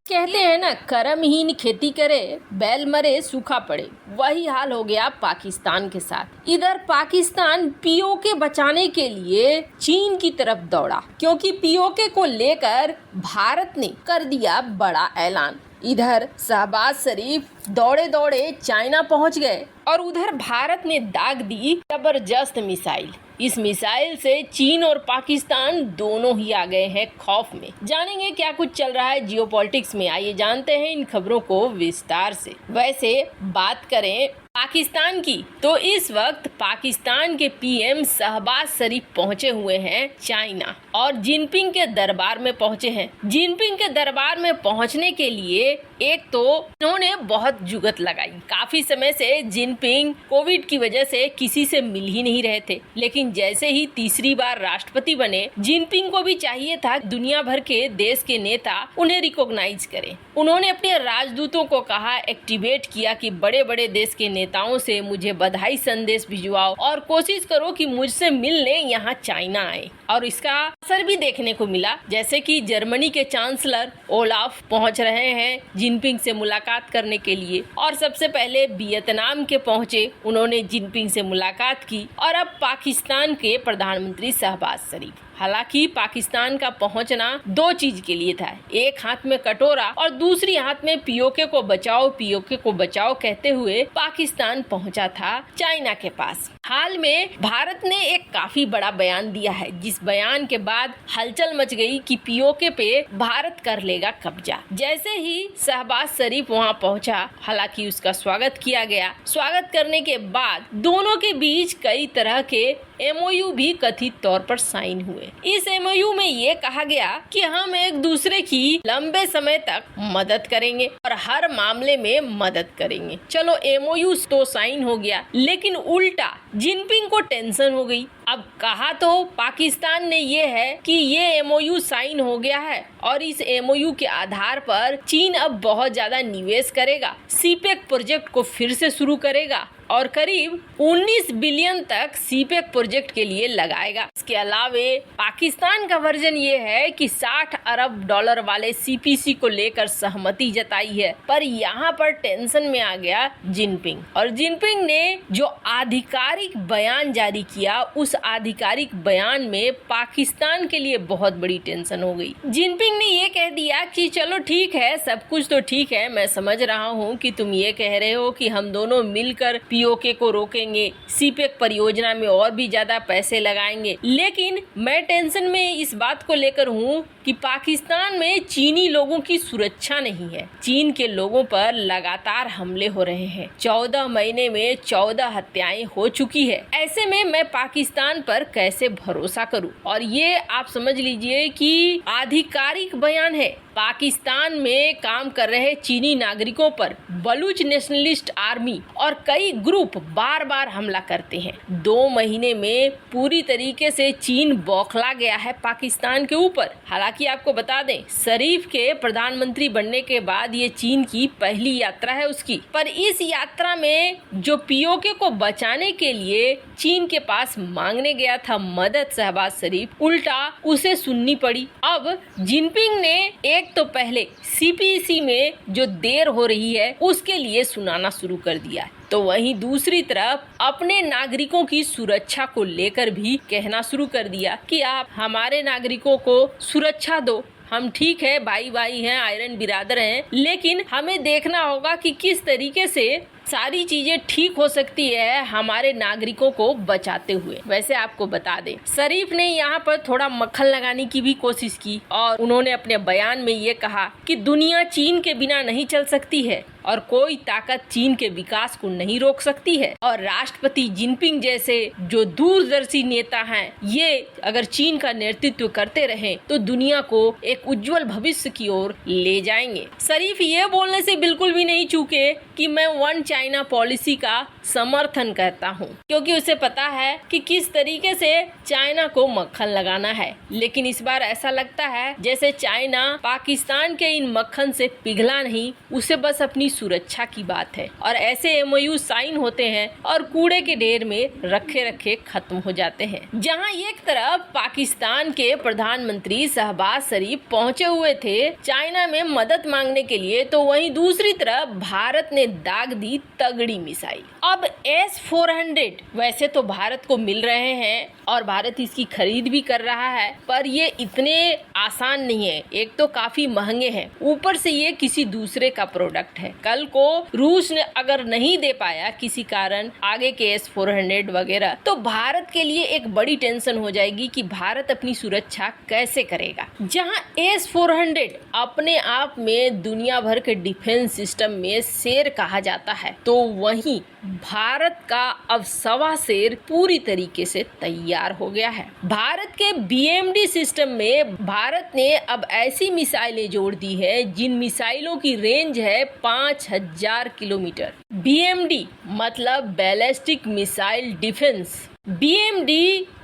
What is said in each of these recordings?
कहते हैं ना, कर्महीन खेती करे बैल मरे सूखा पड़े। वही हाल हो गया पाकिस्तान के साथ। इधर पाकिस्तान पीओके बचाने के लिए चीन की तरफ दौड़ा, क्योंकि पीओके को लेकर भारत ने कर दिया बड़ा ऐलान। इधर शहबाज शरीफ दौड़े दौड़े चाइना पहुंच गए और उधर भारत ने दाग दी जबरदस्त मिसाइल। इस मिसाइल से चीन और पाकिस्तान दोनों ही आ गए हैं खौफ में। जानेंगे क्या कुछ चल रहा है जियोपॉलिटिक्स में, आइए जानते हैं इन खबरों को विस्तार से। वैसे बात करें पाकिस्तान की, तो इस वक्त पाकिस्तान के पीएम शहबाज शरीफ पहुंचे हुए हैं चाइना और जिनपिंग के दरबार में पहुंचे हैं। जिनपिंग के दरबार में पहुंचने के लिए एक तो इन्होंने बहुत जुगत लगाई। काफी समय से जिनपिंग कोविड की वजह से किसी से मिल ही नहीं रहे थे, लेकिन जैसे ही तीसरी बार राष्ट्रपति बने, जिनपिंग को भी चाहिए था दुनिया भर के देश के नेता उन्हें रिकॉग्नाइज करें। उन्होंने अपने राजदूतों को कहा, एक्टिवेट किया कि बड़े बड़े देश के नेताओं से मुझे बधाई संदेश भिजवाओ और कोशिश करो कि मुझसे मिलने यहाँ चाइना आए। और इसका असर भी देखने को मिला, जैसे कि जर्मनी के चांसलर ओलाफ पहुंच रहे हैं जिनपिंग से मुलाकात करने के लिए, और सबसे पहले वियतनाम के पहुंचे, उन्होंने जिनपिंग से मुलाकात की। और अब पाकिस्तान के प्रधानमंत्री शहबाज शरीफ। हालांकि पाकिस्तान का पहुंचना दो चीज के लिए था, एक हाथ में कटोरा और दूसरी हाथ में पीओके को बचाओ कहते हुए पाकिस्तान पहुंचा था चाइना के पास। हाल में भारत ने एक काफी बड़ा बयान दिया है, जिस बयान के बाद हलचल मच गई कि पीओके पे भारत कर लेगा कब्जा। जैसे ही शहबाज शरीफ वहां पहुंचा, हालांकि उसका स्वागत किया गया। स्वागत करने के बाद दोनों के बीच कई तरह के एमओयू भी कथित तौर पर साइन हुए। इस एमओयू में ये कहा गया कि हम एक दूसरे की लंबे समय तक मदद करेंगे और हर मामले में मदद करेंगे। चलो एमओयू तो साइन हो गया, लेकिन उल्टा जिनपिंग को टेंशन हो गई। अब कहा तो पाकिस्तान ने ये है कि ये एमओयू साइन हो गया है और इस एमओयू के आधार पर चीन अब बहुत ज्यादा निवेश करेगा, सीपेक प्रोजेक्ट को फिर से शुरू करेगा और करीब 19 बिलियन तक सीपेक प्रोजेक्ट के लिए लगाएगा। इसके अलावे पाकिस्तान का वर्जन ये है कि 60 अरब डॉलर वाले सीपीसी को लेकर सहमति जताई है, पर यहाँ पर टेंशन में आ गया जिनपिंग। और जिनपिंग ने जो आधिकारिक बयान जारी किया, उस आधिकारिक बयान में पाकिस्तान के लिए बहुत बड़ी टेंशन हो गई। जिनपिंग ने ये कह दिया कि चलो ठीक है, सब कुछ तो ठीक है, मैं समझ रहा हूँ कि तुम ये कह रहे हो कि हम दोनों मिलकर पीओके को रोकेंगे, सीपेक परियोजना में और भी ज्यादा पैसे लगाएंगे, लेकिन मैं टेंशन में इस बात को लेकर हूँ कि पाकिस्तान में चीनी लोगों की सुरक्षा नहीं है। चीन के लोगों पर लगातार हमले हो रहे हैं। 14 महीने में 14 हत्याएं हो चुकी है। ऐसे में मैं पाकिस्तान पर कैसे भरोसा करूं? और ये आप समझ लीजिए कि आधिकारिक बयान है। पाकिस्तान में काम कर रहे चीनी नागरिकों पर बलूच नेशनलिस्ट आर्मी और कई ग्रुप बार बार हमला करते हैं। 2 महीने में पूरी तरीके से चीन बौखला गया है पाकिस्तान के ऊपर। हालांकि आपको बता दें, शरीफ के प्रधानमंत्री बनने के बाद ये चीन की पहली यात्रा है उसकी, पर इस यात्रा में जो पीओके को बचाने के लिए चीन के पास मांगने गया था मदद शहबाज शरीफ, उल्टा उसे सुननी पड़ी। अब जिनपिंग ने एक तो पहले सीपीसी में जो देर हो रही है उसके लिए सुनाना शुरू कर दिया, तो वहीं दूसरी तरफ अपने नागरिकों की सुरक्षा को लेकर भी कहना शुरू कर दिया कि आप हमारे नागरिकों को सुरक्षा दो। हम ठीक है, भाई भाई हैं, आयरन बिरादर हैं, लेकिन हमें देखना होगा कि किस तरीके से सारी चीजें ठीक हो सकती है हमारे नागरिकों को बचाते हुए। वैसे आपको बता दें, शरीफ ने यहाँ पर थोड़ा मक्खन लगाने की भी कोशिश की और उन्होंने अपने बयान में ये कहा कि दुनिया चीन के बिना नहीं चल सकती है और कोई ताकत चीन के विकास को नहीं रोक सकती है। और राष्ट्रपति जिनपिंग जैसे जो दूरदर्शी नेता हैं, ये अगर चीन का नेतृत्व करते रहे तो दुनिया को एक उज्जवल भविष्य की ओर ले जाएंगे। शरीफ ये बोलने से बिल्कुल भी नहीं चूके कि मैं वन चाइना पॉलिसी का समर्थन करता हूँ, क्योंकि उसे पता है कि किस तरीके से चाइना को मक्खन लगाना है। लेकिन इस बार ऐसा लगता है जैसे चाइना पाकिस्तान के इन मक्खन से पिघला नहीं, उसे बस अपनी सुरक्षा की बात है। और ऐसे MOU साइन होते हैं और कूड़े के ढेर में रखे रखे खत्म हो जाते हैं। जहां एक तरफ पाकिस्तान के प्रधानमंत्री शहबाज शरीफ पहुंचे हुए थे चाइना में मदद मांगने के लिए, तो वहीं दूसरी तरफ भारत ने दाग दी तगड़ी मिसाइल। अब S-400 वैसे तो भारत को मिल रहे हैं और भारत इसकी खरीद भी कर रहा है, पर ये इतने आसान नहीं है। एक तो काफी महंगे हैं, ऊपर से ये किसी दूसरे का प्रोडक्ट है। कल को रूस ने अगर नहीं दे पाया किसी कारण आगे के S-400 वगैरह, तो भारत के लिए एक बड़ी टेंशन हो जाएगी कि भारत अपनी सुरक्षा कैसे करेगा। जहां S-400 अपने आप में दुनिया भर के डिफेंस सिस्टम में शेर कहा जाता है, तो वहीं भारत का अब सवा शेर पूरी तरीके से तैयार हो गया है। भारत के BMD सिस्टम में भारत ने अब ऐसी मिसाइलें जोड़ दी है जिन मिसाइलों की रेंज है 5000 किलोमीटर। BMD मतलब बैलिस्टिक मिसाइल डिफेंस। BMD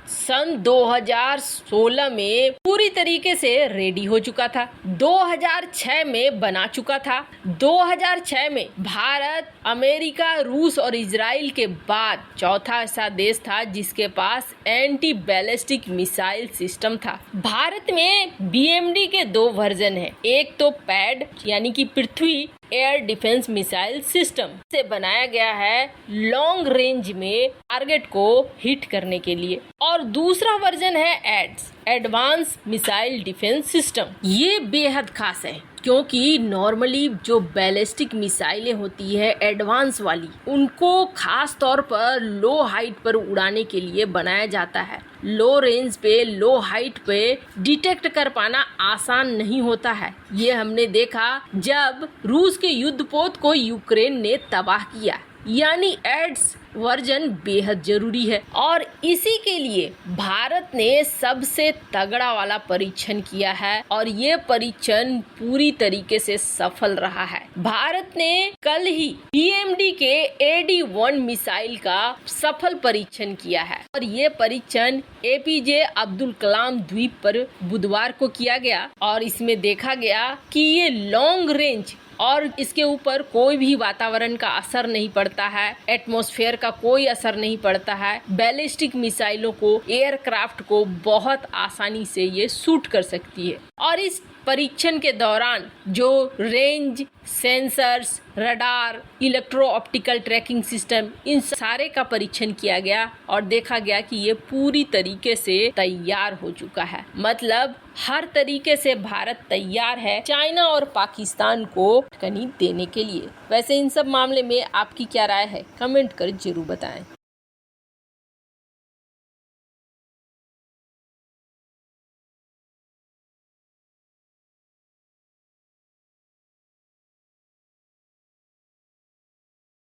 सन 2016 में पूरी तरीके से रेडी हो चुका था, 2006 में बना चुका था। 2006 में भारत, अमेरिका, रूस और इजराइल के बाद चौथा ऐसा देश था जिसके पास एंटी बैलिस्टिक मिसाइल सिस्टम था। भारत में BMD के 2 वर्जन हैं, एक तो पैड यानी कि Prithvi air defence missile system से बनाया गया है लॉन्ग रेंज में टारगेट को हिट करने के लिए, और दूसरा वर्जन है AAD advance missile defence system. ये बेहद खास है क्योंकि नॉर्मली जो बैलिस्टिक मिसाइलें होती है एडवांस वाली, उनको खास तौर पर लो हाइट पर उड़ाने के लिए बनाया जाता है। लो रेंज पे, लो हाइट पे डिटेक्ट कर पाना आसान नहीं होता है। ये हमने देखा जब रूस के युद्धपोत को यूक्रेन ने तबाह किया। यानी एड्स वर्जन बेहद जरूरी है और इसी के लिए भारत ने सबसे तगड़ा वाला परीक्षण किया है और ये परीक्षण पूरी तरीके से सफल रहा है। भारत ने कल ही BMD के AD-1 मिसाइल का सफल परीक्षण किया है और ये परीक्षण APJ अब्दुल कलाम द्वीप पर बुधवार को किया गया और इसमें देखा गया कि ये लॉन्ग रेंज और इसके ऊपर कोई भी वातावरण का असर नहीं पड़ता है, एटमॉस्फेयर का कोई असर नहीं पड़ता है। बैलिस्टिक मिसाइलों को, एयरक्राफ्ट को बहुत आसानी से ये शूट कर सकती है। और इस परीक्षण के दौरान जो range, sensors, radar, electro optical tracking system, इन सारे का परीक्षण किया गया और देखा गया कि ये पूरी तरीके से तैयार हो चुका है। मतलब हर तरीके से भारत तैयार है चाइना और पाकिस्तान को कनी देने के लिए। वैसे इन सब मामले में आपकी क्या राय है, कमेंट कर जरूर बताएं।